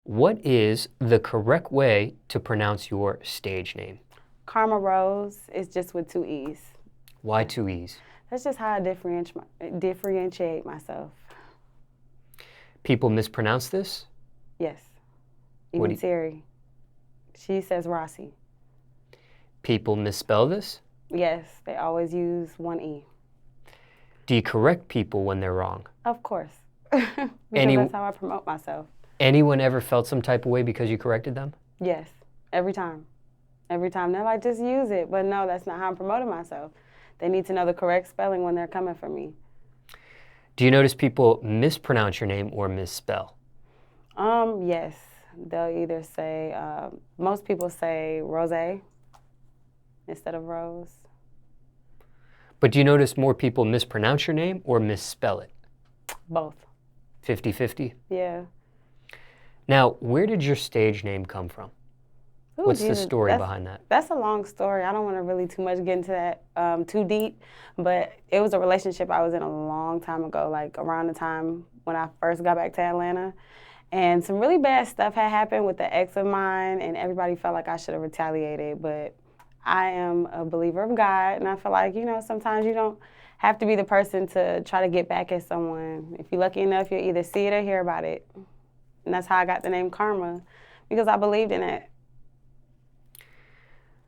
What is the correct way to pronounce your stage name? Karma Rose is just with two E's. Why two E's? That's just how I differentiate myself. People mispronounce this? Yes. What Even Terry. She says Rosee. People misspell this? Yes, they always use one E. Do you correct people when they're wrong? Of course. Because that's how I promote myself. Anyone ever felt some type of way because you corrected them? Yes, every time. Every time. They're like, just use it. But no, that's not how I'm promoting myself. They need to know the correct spelling when they're coming for me. Do you notice people mispronounce your name or misspell? Yes. They'll either say, most people say Rosee instead of Rose. But do you notice more people mispronounce your name or misspell it? Both. 50-50? Yeah. Now, where did your stage name come from? Ooh, What's Jesus, the story behind that? That's a long story. I don't want to really too much get into that too deep, but it was a relationship I was in a long time ago, like around the time when I first got back to Atlanta. And some really bad stuff had happened with the ex of mine, and everybody felt like I should have retaliated. But I am a believer of God, and I feel like, sometimes you don't have to be the person to try to get back at someone. If you're lucky enough, you'll either see it or hear about it. And that's how I got the name Karma, because I believed in it.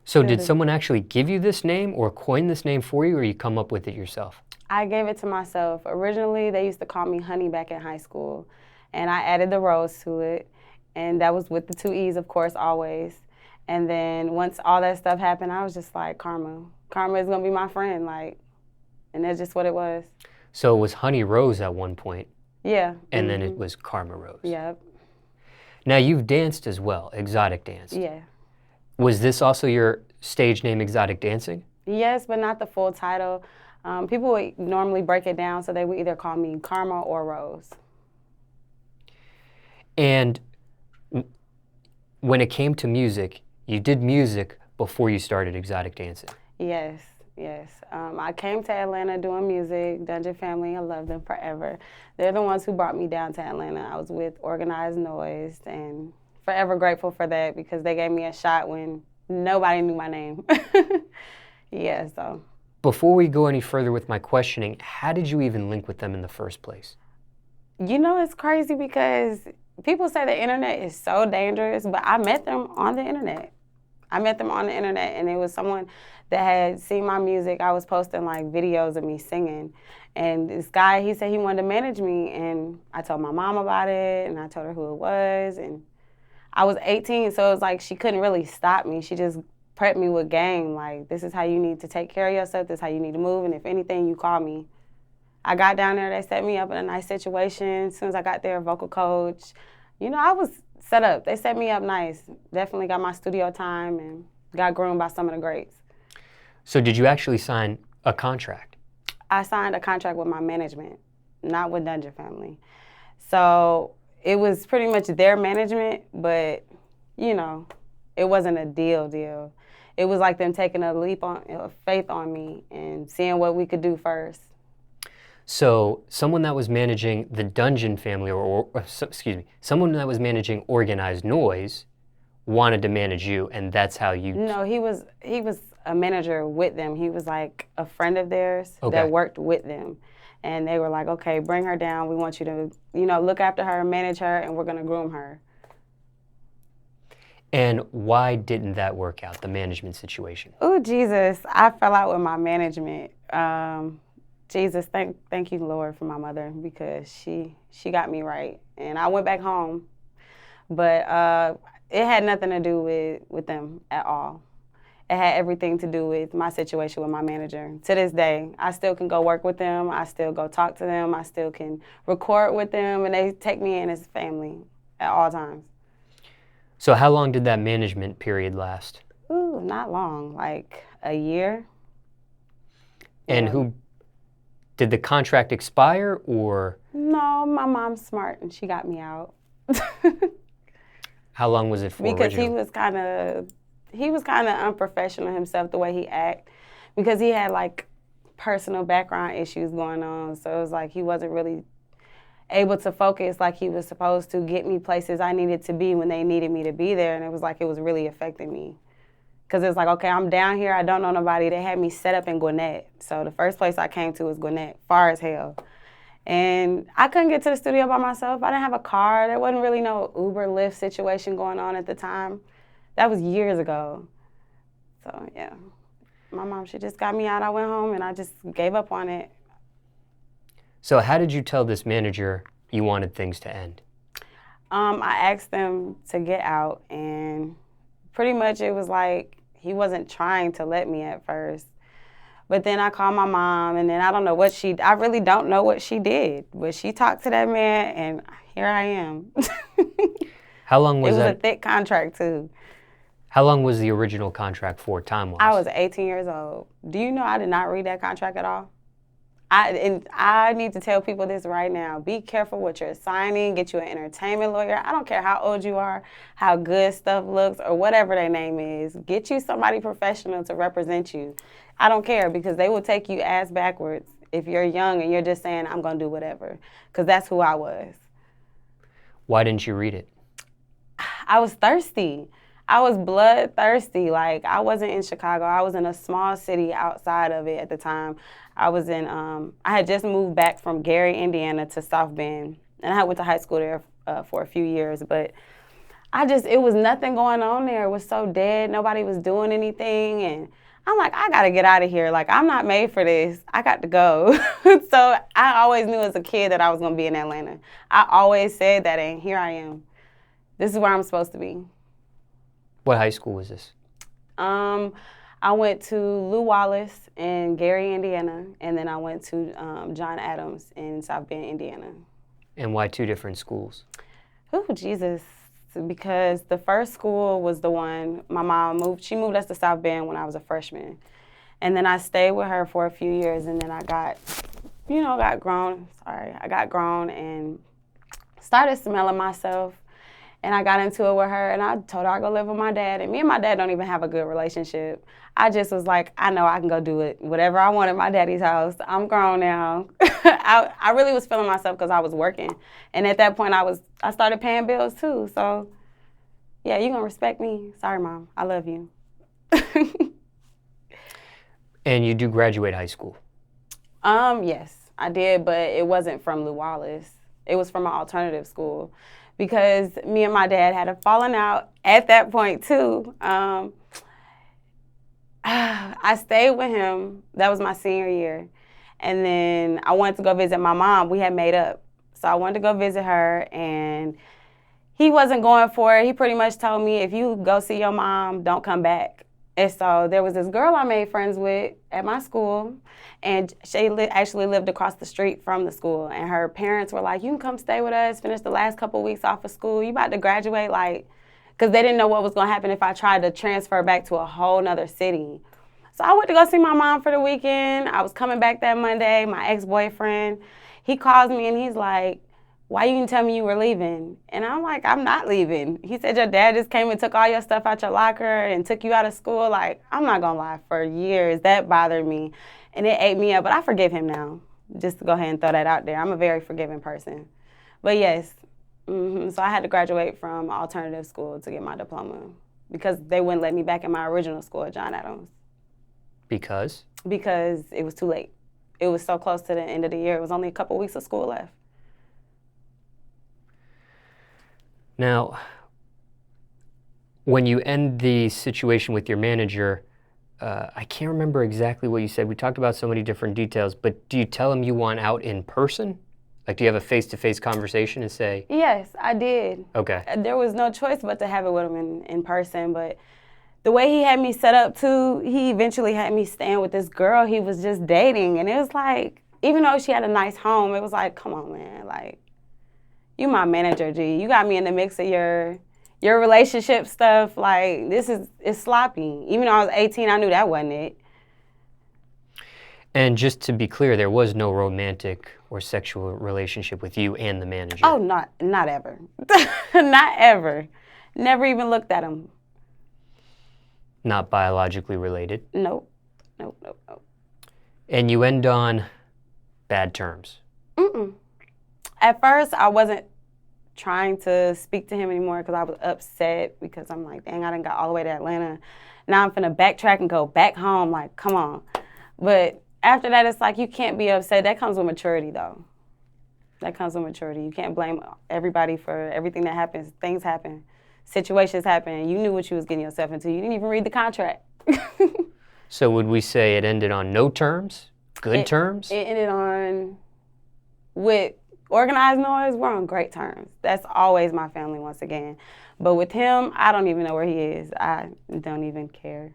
So did someone actually give you this name or coin this name for you, or you come up with it yourself? I gave it to myself. Originally, they used to call me Honey back in high school, and I added the Rose to it, and that was with the two E's, of course, always. And then once all that stuff happened, I was just like, Karma. Karma is going to be my friend, and that's just what it was. So it was Honey Rose at one point. Yeah. And then it was Karma Rose. Yep. Now you've danced as well, exotic dance. Yeah. Was this also your stage name, exotic dancing? Yes, but not the full title. People would normally break it down, so they would either call me Karma or Rose. And when it came to music, you did music before you started exotic dancing. Yes, yes. I came to Atlanta doing music, Dungeon Family, I love them forever. They're the ones who brought me down to Atlanta. I was with Organized Noise, and forever grateful for that because they gave me a shot when nobody knew my name. Yeah, so. Before we go any further with my questioning, how did you even link with them in the first place? It's crazy because people say the internet is so dangerous, but I met them on the internet. And it was someone that had seen my music. I was posting videos of me singing. And this guy, he said he wanted to manage me, and I told my mom about it, and I told her who it was, and I was 18, so it was like she couldn't really stop me. She just prepped me with game, this is how you need to take care of yourself, this is how you need to move, and if anything, you call me. I got down there, they set me up in a nice situation. As soon as I got there, vocal coach, I was set up. They set me up nice. Definitely got my studio time and got groomed by some of the greats. So did you actually sign a contract? I signed a contract with my management, not with Dungeon Family. So it was pretty much their management, but, it wasn't a deal. It was like them taking a leap of faith on me and seeing what we could do first. So someone that was managing the Dungeon Family, someone that was managing Organized Noise wanted to manage you, and that's how you... No, he was a manager with them. He was like a friend of theirs Okay. that worked with them. And they were like, okay, bring her down. We want you to, look after her, manage her, and we're going to groom her. And why didn't that work out, the management situation? Oh, Jesus. I fell out with my management. Jesus, thank you, Lord, for my mother, because she got me right. And I went back home. But it had nothing to do with them at all. It had everything to do with my situation with my manager. To this day, I still can go work with them. I still go talk to them. I still can record with them. And they take me in as family at all times. So how long did that management period last? Ooh, not long, like a year. And did the contract expire, or? No, my mom's smart and she got me out. How long was it for? Because originally? he was kind of unprofessional himself, the way he acted, because he had personal background issues going on. So it was like he wasn't really able to focus like he was supposed to, get me places I needed to be when they needed me to be there. And it was like it was really affecting me. Because it's like, okay, I'm down here. I don't know nobody. They had me set up in Gwinnett. So the first place I came to was Gwinnett, far as hell. And I couldn't get to the studio by myself. I didn't have a car. There wasn't really no Uber, Lyft situation going on at the time. That was years ago. So, yeah. My mom, she just got me out. I went home, and I just gave up on it. So how did you tell this manager you wanted things to end? I asked them to get out, and pretty much it was like he wasn't trying to let me at first. But then I called my mom, and then I really don't know what she did. But she talked to that man, and here I am. How long was that? It was a thick contract, too. How long was the original contract for, time-wise? I was 18 years old. Do you know I did not read that contract at all? I need to tell people this right now. Be careful what you're signing. Get you an entertainment lawyer. I don't care how old you are, how good stuff looks, or whatever their name is. Get you somebody professional to represent you. I don't care, because they will take you ass backwards if you're young and you're just saying, I'm going to do whatever, because that's who I was. Why didn't you read it? I was thirsty. I was bloodthirsty. Like, I wasn't in Chicago. I was in a small city outside of it at the time. I was in, I had just moved back from Gary, Indiana to South Bend. And I went to high school there for a few years. But it was nothing going on there. It was so dead. Nobody was doing anything. And I'm like, I got to get out of here. Like, I'm not made for this. I got to go. So I always knew as a kid that I was going to be in Atlanta. I always said that, and here I am. This is where I'm supposed to be. What high school was this? I went to Lew Wallace in Gary, Indiana, and then I went to John Adams in South Bend, Indiana. And why two different schools? Oh, Jesus. Because the first school was the one my mom moved. She moved us to South Bend when I was a freshman. And then I stayed with her for a few years, and then I got grown. I got grown and started smelling myself. And I got into it with her, and I told her I'd go live with my dad. And me and my dad don't even have a good relationship. I just was like, I know I can go do it. Whatever I want at my daddy's house. I'm grown now. I really was feeling myself because I was working. And at that point, I started paying bills too. So, yeah, you're going to respect me. Sorry, Mom. I love you. And you do graduate high school? Yes, I did, but it wasn't from Lew Wallace. It was from an alternative school. Because me and my dad had a falling out at that point, too. I stayed with him. That was my senior year. And then I wanted to go visit my mom. We had made up. So I wanted to go visit her, and he wasn't going for it. He pretty much told me, if you go see your mom, don't come back. And so there was this girl I made friends with at my school, and she actually lived across the street from the school. And her parents were like, you can come stay with us, finish the last couple weeks off of school. You about to graduate, because they didn't know what was going to happen if I tried to transfer back to a whole nother city. So I went to go see my mom for the weekend. I was coming back that Monday. My ex-boyfriend, he calls me and he's like, why you didn't tell me you were leaving? And I'm like, I'm not leaving. He said, your dad just came and took all your stuff out your locker and took you out of school. Like, I'm not going to lie, for years, that bothered me. And it ate me up, but I forgive him now. Just to go ahead and throw that out there. I'm a very forgiving person. But yes, so I had to graduate from alternative school to get my diploma because they wouldn't let me back in my original school at John Adams. Because? Because it was too late. It was so close to the end of the year. It was only a couple weeks of school left. Now, when you end the situation with your manager, I can't remember exactly what you said. We talked about so many different details, but do you tell him you want out in person? Like, do you have a face-to-face conversation and say? Yes, I did. Okay. There was no choice but to have it with him in person, but the way he had me set up, too, he eventually had me staying with this girl he was just dating, and it was like, even though she had a nice home, it was like, come on, man, like, you my manager, G. You got me in the mix of your relationship stuff. Like, it's sloppy. Even though I was 18, I knew that wasn't it. And just to be clear, there was no romantic or sexual relationship with you and the manager? Oh, not ever. Not ever. Never even looked at him. Not biologically related? Nope. And you end on bad terms? Mm-mm. At first, I wasn't trying to speak to him anymore because I was upset because I'm like, dang, I done got all the way to Atlanta. Now I'm finna backtrack and go back home. Like, come on. But after that, it's like you can't be upset. That comes with maturity, though. That comes with maturity. You can't blame everybody for everything that happens. Things happen. Situations happen. You knew what you was getting yourself into. You didn't even read the contract. So would we say it ended on no terms? Good terms? It ended on, with organized noise, we're on great terms. That's always my family once again. But with him, I don't even know where he is. I don't even care.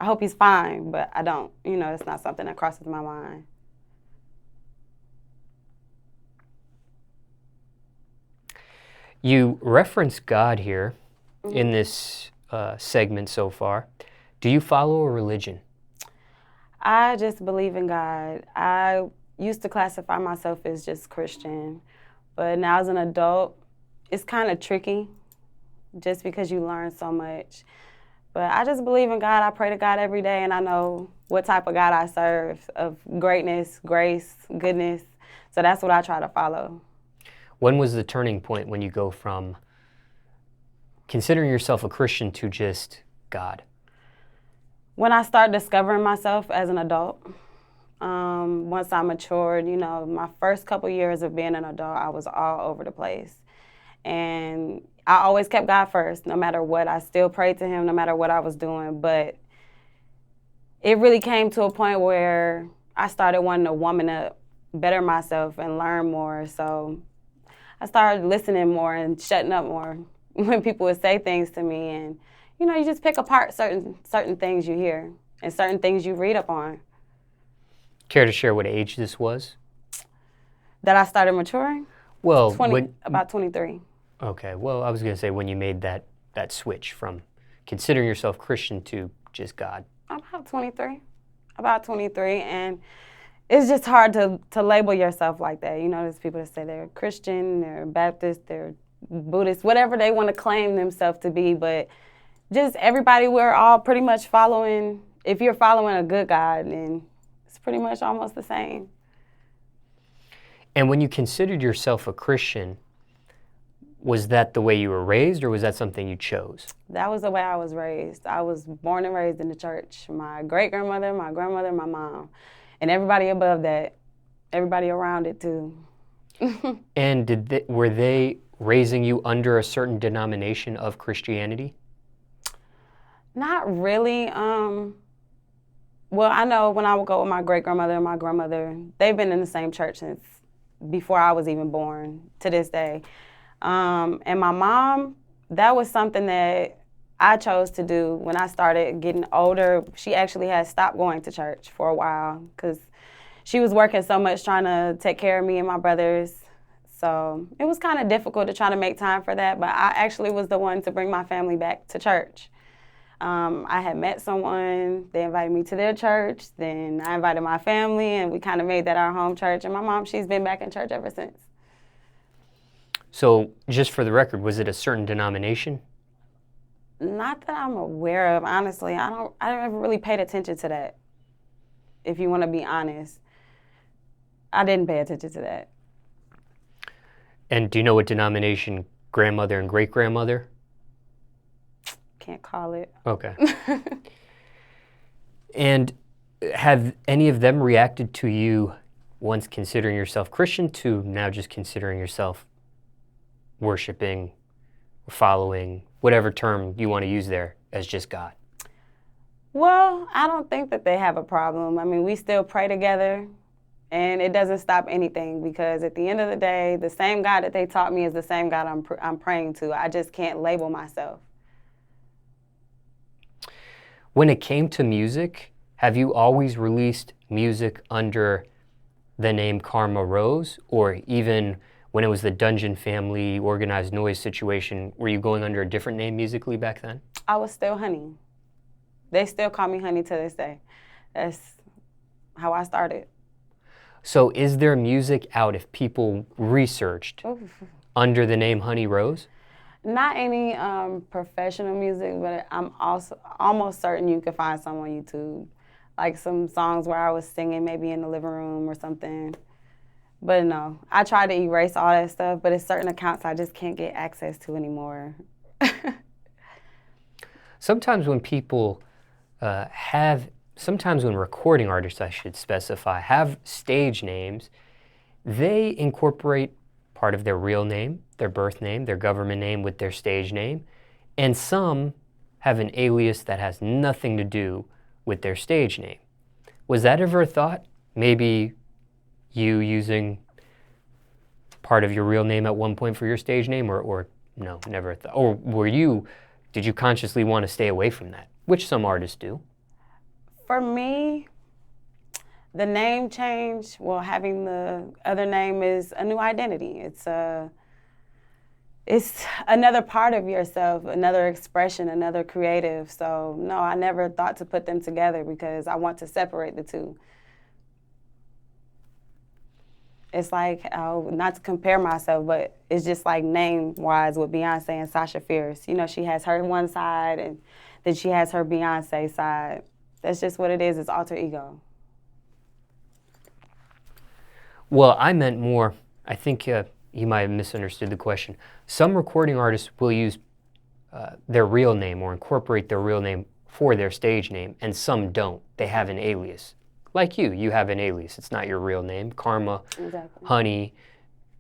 I hope he's fine, but I don't. You know, it's not something that crosses my mind. You reference God here in this segment so far. Do you follow a religion? I just believe in God. I used to classify myself as just Christian, but now as an adult, it's kind of tricky just because you learn so much. But I just believe in God. I pray to God every day, and I know what type of God I serve, of greatness, grace, goodness. So that's what I try to follow. When was the turning point when you go from considering yourself a Christian to just God? When I start discovering myself as an adult, once I matured, you know, my first couple years of being an adult, I was all over the place. And I always kept God first, no matter what. I still prayed to him, no matter what I was doing. But it really came to a point where I started wanting to woman up, better myself, and learn more. So I started listening more and shutting up more when people would say things to me. And, you know, you just pick apart certain things you hear and certain things you read up on. Care to share what age this was? That I started maturing? Well, about 23. Okay, well, I was going to say when you made that switch from considering yourself Christian to just God. About 23. About 23, and it's just hard to label yourself like that. You know, there's people that say they're Christian, they're Baptist, they're Buddhist, whatever they want to claim themselves to be, but just everybody, we're all pretty much following, if you're following a good God, then it's pretty much almost the same. And when you considered yourself a Christian, was that the way you were raised, or was that something you chose? That was the way I was raised. I was born and raised in the church. My great-grandmother, my grandmother, my mom, and everybody above that, everybody around it too. And were they raising you under a certain denomination of Christianity? Not really. Well, I know when I would go with my great-grandmother and my grandmother, they've been in the same church since before I was even born to this day. And my mom, that was something that I chose to do when I started getting older. She actually had stopped going to church for a while because she was working so much trying to take care of me and my brothers. So it was kind of difficult to try to make time for that, but I actually was the one to bring my family back to church. I had met someone, they invited me to their church, then I invited my family, and we kind of made that our home church. And my mom, she's been back in church ever since. So, just for the record, was it a certain denomination? Not that I'm aware of, honestly. I never really paid attention to that, if you want to be honest. I didn't pay attention to that. And do you know what denomination grandmother and great-grandmother? Can't call it. Okay. And have any of them reacted to you once considering yourself Christian to now just considering yourself worshiping, following, whatever term you want to use there, as just God? Well, I don't think that they have a problem. I mean, we still pray together, and it doesn't stop anything because at the end of the day, the same God that they taught me is the same God I'm praying to. I just can't label myself. When it came to music, have you always released music under the name Karma Rose, or even when it was the Dungeon Family Organized Noise situation, were you going under a different name musically back then? I was still Honey. They still call me Honey to this day. That's how I started. So is there music out if people researched under the name Honey Rose? Not any professional music, but I'm also almost certain you can find some on YouTube. Like some songs where I was singing maybe in the living room or something. But no, I try to erase all that stuff, but it's certain accounts I just can't get access to anymore. Sometimes when people sometimes when recording artists, I should specify, have stage names, they incorporate part of their real name, their birth name, their government name with their stage name, and some have an alias that has nothing to do with their stage name. Was that ever a thought? Maybe you using part of your real name at one point for your stage name, or no, never a thought? Or did you consciously want to stay away from that, which some artists do? For me, the name change, well, having the other name is a new identity. It's another part of yourself, another expression, another creative. So no, I never thought to put them together because I want to separate the two. It's like, not to compare myself, but it's just like name-wise with Beyonce and Sasha Fierce. You know, she has her one side and then she has her Beyonce side. That's just what it is. It's alter ego. Well, I meant more, I think you might have misunderstood the question. Some recording artists will use their real name or incorporate their real name for their stage name, and some don't. They have an alias. Like you have an alias. It's not your real name. Karma, Exactly. Honey,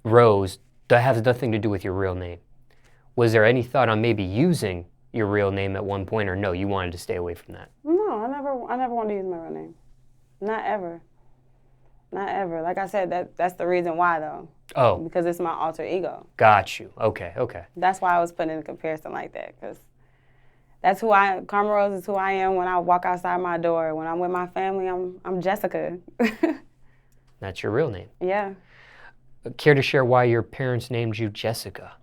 Rose, that has nothing to do with your real name. Was there any thought on maybe using your real name at one point, or no, you wanted to stay away from that? No, I never wanted to use my real name. Not ever. Not ever. Like I said, that's the reason why, though. Oh. Because it's my alter ego. Got you. Okay. That's why I was putting in a comparison like that, because that's Karma Rose is who I am when I walk outside my door. When I'm with my family, I'm Jessica. That's your real name. Yeah. Care to share why your parents named you Jessica?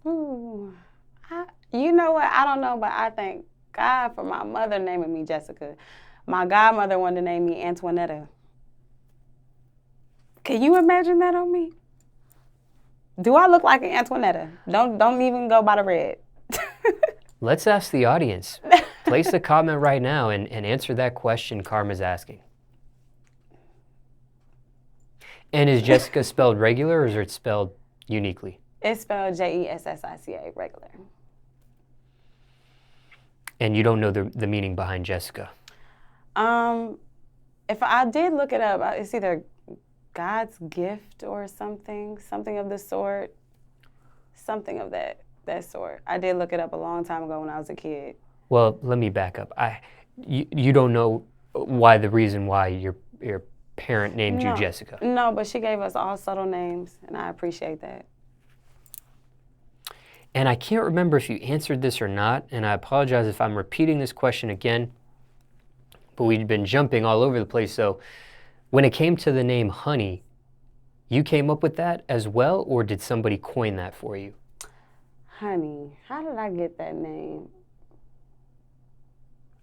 Ooh. You know what? I don't know, but I thank God for my mother naming me Jessica. My godmother wanted to name me Antoinetta. Can you imagine that on me? Do I look like an Antoinetta? Don't even go by the red. Let's ask the audience. Place a comment right now and answer that question Karma's asking. And is Jessica spelled regular or is it spelled uniquely? It's spelled Jessica, regular. And you don't know the meaning behind Jessica? If I did look it up, it's either God's gift or something of the sort, something of that sort. I did look it up a long time ago when I was a kid. Well, let me back up. You don't know the reason why your parent named you Jessica? No, but she gave us all subtle names, and I appreciate that. And I can't remember if you answered this or not, and I apologize if I'm repeating this question again, but we've been jumping all over the place. So when it came to the name Honey, you came up with that as well, or did somebody coin that for you? Honey, how did I get that name?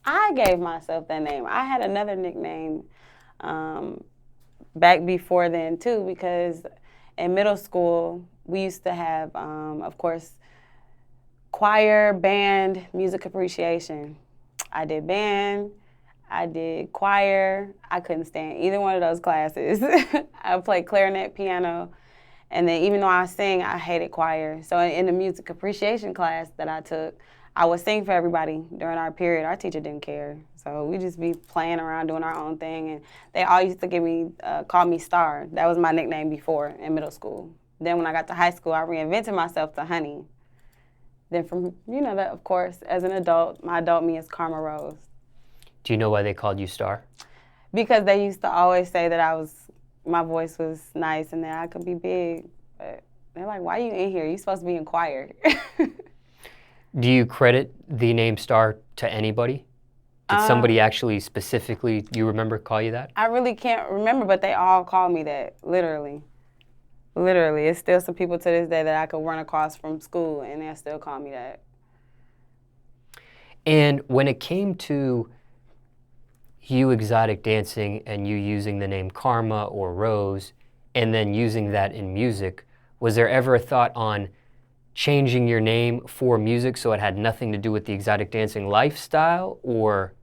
I gave myself that name. I had another nickname back before then, too, because in middle school, we used to have, of course, choir, band, music appreciation. I did band, I did choir. I couldn't stand either one of those classes. I played clarinet, piano, and then even though I sing, I hated choir. So in the music appreciation class that I took, I would sing for everybody during our period. Our teacher didn't care. So we just be playing around, doing our own thing. And they all used to call me Star. That was my nickname before in middle school. Then when I got to high school, I reinvented myself to Honey. Then that, of course, as an adult, my adult me is Karma Rose. Do you know why they called you Star? Because they used to always say that my voice was nice and that I could be big. But they're like, why are you in here? You're supposed to be in choir. Do you credit the name Star to anybody? Did somebody actually specifically, do you remember, call you that? I really can't remember, but they all call me that, literally. Literally. It's still some people to this day that I could run across from school and they'll still call me that. And when it came to you exotic dancing and you using the name Karma or Rose and then using that in music, was there ever a thought on changing your name for music so it had nothing to do with the exotic dancing lifestyle, or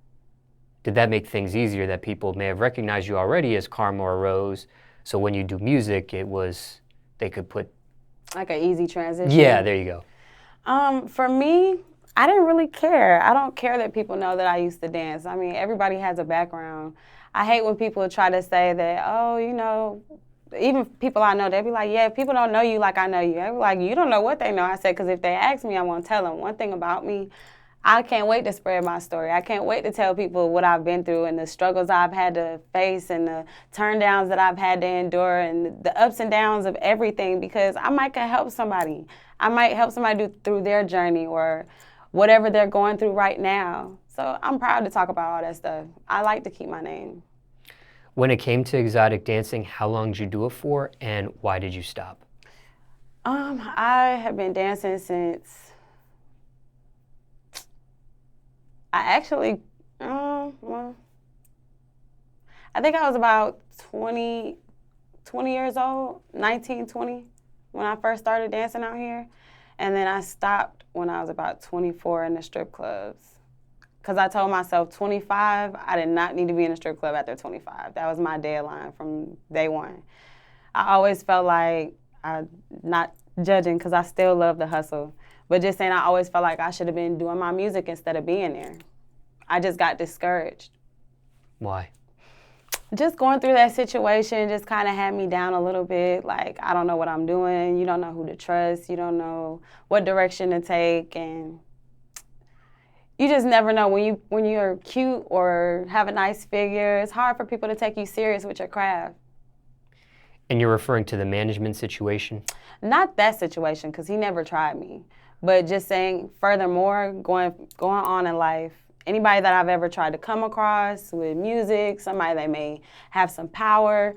did that make things easier that people may have recognized you already as Karma or Rose, So when you do music, they could put... Like an easy transition. Yeah, there you go. For me, I didn't really care. I don't care that people know that I used to dance. I mean, everybody has a background. I hate when people try to say that, oh, you know, even people I know, they'll be like, yeah, people don't know you like I know you. They'll be like, you don't know what they know. I said, because if they ask me, I won't tell them. One thing about me, I can't wait to spread my story. I can't wait to tell people what I've been through and the struggles I've had to face and the turn downs that I've had to endure and the ups and downs of everything, because I might can help somebody. I might help somebody through their journey or whatever they're going through right now. So I'm proud to talk about all that stuff. I like to keep my name. When it came to exotic dancing, how long did you do it for and why did you stop? I have been dancing since... I actually, well, I think I was about 20 years old, 19, 20, when I first started dancing out here. And then I stopped when I was about 24 in the strip clubs. Because I told myself 25, I did not need to be in a strip club after 25. That was my deadline from day one. I always felt like, not judging because I still love the hustle, but just saying I always felt like I should have been doing my music instead of being there. I just got discouraged. Why? Just going through that situation just kind of had me down a little bit. Like, I don't know what I'm doing. You don't know who to trust. You don't know what direction to take. And you just never know. When you're cute or have a nice figure, it's hard for people to take you serious with your craft. And you're referring to the management situation? Not that situation, because he never tried me. But just saying, furthermore, going on in life, anybody that I've ever tried to come across with music, somebody that may have some power,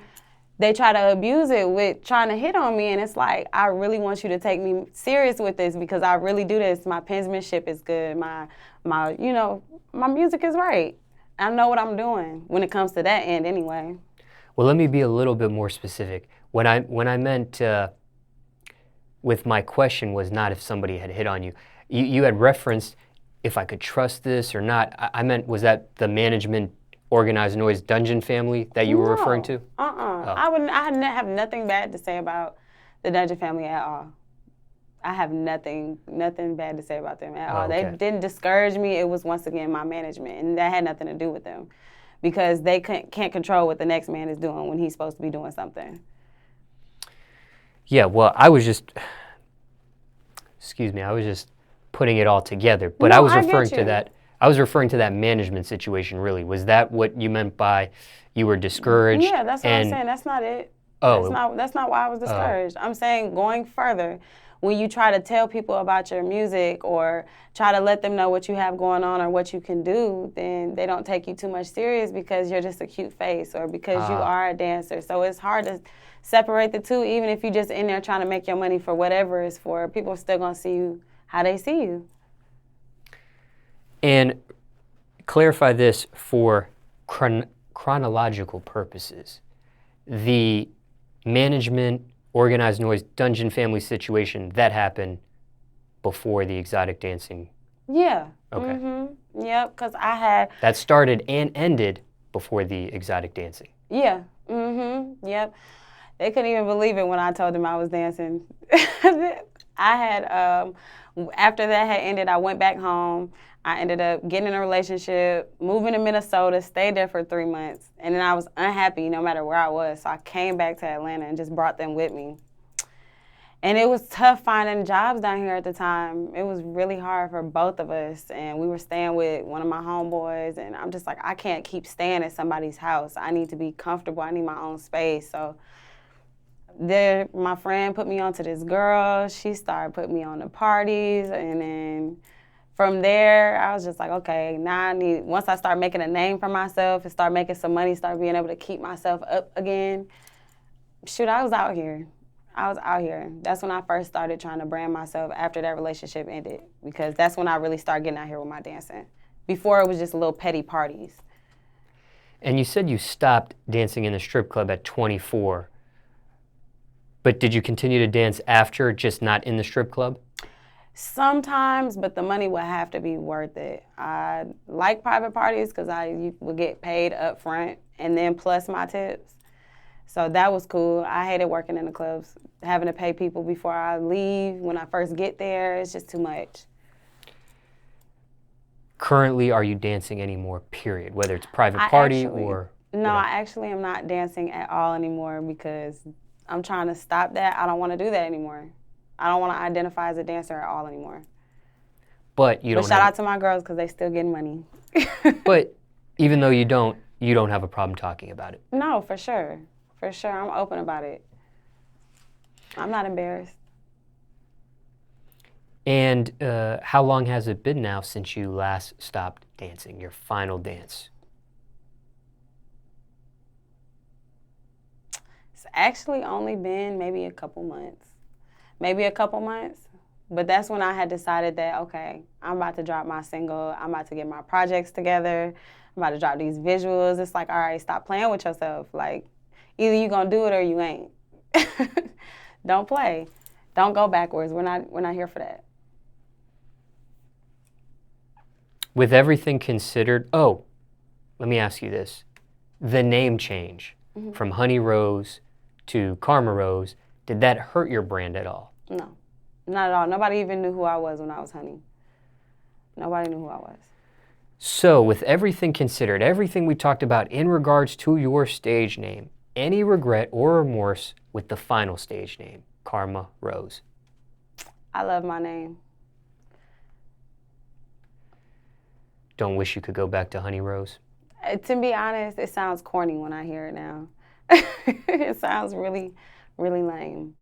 they try to abuse it with trying to hit on me. And it's like, I really want you to take me serious with this because I really do this. My penmanship is good. My music is right. I know what I'm doing when it comes to that end anyway. Well, let me be a little bit more specific. When I meant with my question was not if somebody had hit on you. You had referenced if I could trust this or not. I meant, was that the management organized noise dungeon family that you were referring to? Oh. I have nothing bad to say about the dungeon family at all. I have nothing bad to say about them at all. Okay. They didn't discourage me. It was, once again, my management, and that had nothing to do with them, because they can't control what the next man is doing when he's supposed to be doing something. Yeah, well, I was just putting it all together. But No, I was I get referring to you. that. I was referring to that management situation. Really, was that what you meant by you were discouraged? Yeah, that's what I'm saying. That's not it. Oh, That's not why I was discouraged. I'm saying going further, when you try to tell people about your music or try to let them know what you have going on or what you can do, then they don't take you too much serious because you're just a cute face or because you are a dancer. So it's hard to separate the two. Even if you're just in there trying to make your money for whatever it's for, people are still going to see you how they see you. and clarify this for chronological purposes. The management, organized noise, dungeon family situation, that happened before the exotic dancing. Yeah. Okay. Mm-hmm. Yep, because I had... That started and ended before the exotic dancing. Yeah. Mm-hmm. Yep. They couldn't even believe it when I told them I was dancing. I had, after that had ended, I went back home. I ended up getting in a relationship, moving to Minnesota, stayed there for 3 months. And then I was unhappy no matter where I was. So I came back to Atlanta and just brought them with me. And it was tough finding jobs down here at the time. It was really hard for both of us. And we were staying with one of my homeboys. And I'm just like, I can't keep staying at somebody's house. I need to be comfortable. I need my own space. So there, my friend put me onto this girl. She started putting me on the parties. And then from there, I was just like, okay, now once I start making a name for myself and start making some money, start being able to keep myself up again, shoot, I was out here. That's when I first started trying to brand myself after that relationship ended, because that's when I really started getting out here with my dancing. Before, it was just little petty parties. And you said you stopped dancing in the strip club at 24. But did you continue to dance after, just not in the strip club? Sometimes, but the money would have to be worth it. I like private parties because you would get paid up front and then plus my tips. So that was cool. I hated working in the clubs, having to pay people before I leave. When I first get there, it's just too much. Currently, are you dancing anymore, period? Whether it's private party or... No, I actually am not dancing at all anymore because I'm trying to stop that. I don't want to do that anymore. I don't want to identify as a dancer at all anymore. But you don't. But shout out to my girls because they still getting money. But even though you don't have a problem talking about it. No, for sure. For sure. I'm open about it. I'm not embarrassed. And how long has it been now since you last stopped dancing, your final dance? It's actually only been maybe a couple months. But that's when I had decided that, okay, I'm about to drop my single. I'm about to get my projects together. I'm about to drop these visuals. It's like, all right, stop playing with yourself. Like, either you gonna do it or you ain't. Don't play. Don't go backwards. We're not here for that. With everything considered, oh, let me ask you this. The name change from Honey Rose to Karma Rose, did that hurt your brand at all? No, not at all. Nobody even knew who I was when I was Honey. Nobody knew who I was. So with everything considered, everything we talked about in regards to your stage name, any regret or remorse with the final stage name, Karma Rose? I love my name. Don't wish you could go back to Honey Rose? To be honest, it sounds corny when I hear it now. It sounds really, really lame.